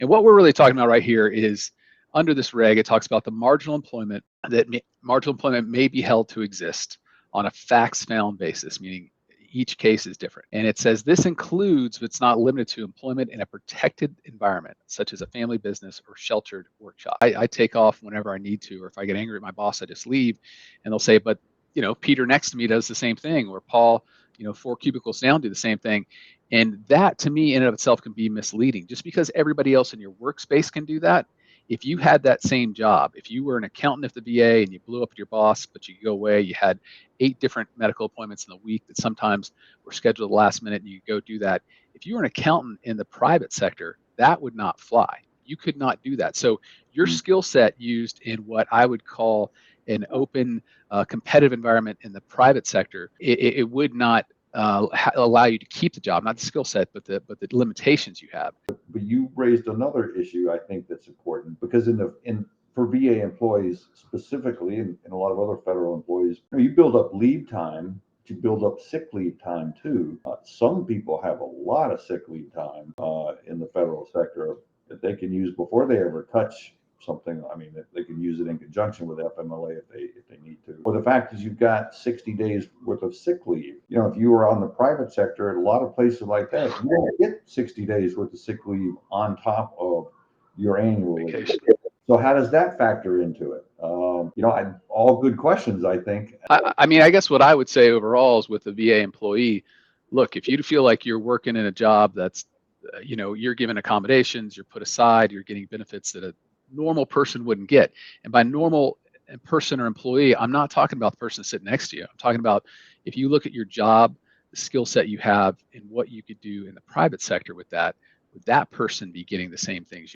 And what we're really talking about right here is under this reg, it talks about the marginal employment marginal employment may be held to exist on a facts found basis, meaning each case is different. And it says this includes, but it's not limited to, employment in a protected environment, such as a family business or sheltered workshop. I take off whenever I need to, or if I get angry at my boss, I just leave. And they'll say, but Peter next to me does the same thing, or Paul, 4 cubicles down do the same thing. And that, to me, in and of itself can be misleading. Just because everybody else in your workspace can do that, if you had that same job, if you were an accountant at the VA and you blew up at your boss, but you go away, you had 8 different medical appointments in a week that sometimes were scheduled at the last minute, and you go do that. If you were an accountant in the private sector, that would not fly. You could not do that. So your skill set used in what I would call an open, competitive environment in the private sector, it would not allow you to keep the job, not the skill set, but the limitations you have. But you raised another issue I think that's important, because for VA employees specifically, and a lot of other federal employees, you build up leave time, you build up sick leave time too. Some people have a lot of sick leave time in the federal sector that they can use before they ever touch something. I mean, they can use it in conjunction with FMLA if they need to. Or the fact is, you've got 60 days worth of sick leave. If you were on the private sector at a lot of places like that, you don't get 60 days worth of sick leave on top of your annual vacation. So how does that factor into it? All good questions, I think. I mean, I guess what I would say overall is, with the VA employee, look, if you feel like you're working in a job that's, you're given accommodations, you're put aside, you're getting benefits that a normal person wouldn't get. And by normal person or employee, I'm not talking about the person sitting next to you. I'm talking about, if you look at your job, the skill set you have, and what you could do in the private sector with that, would that person be getting the same things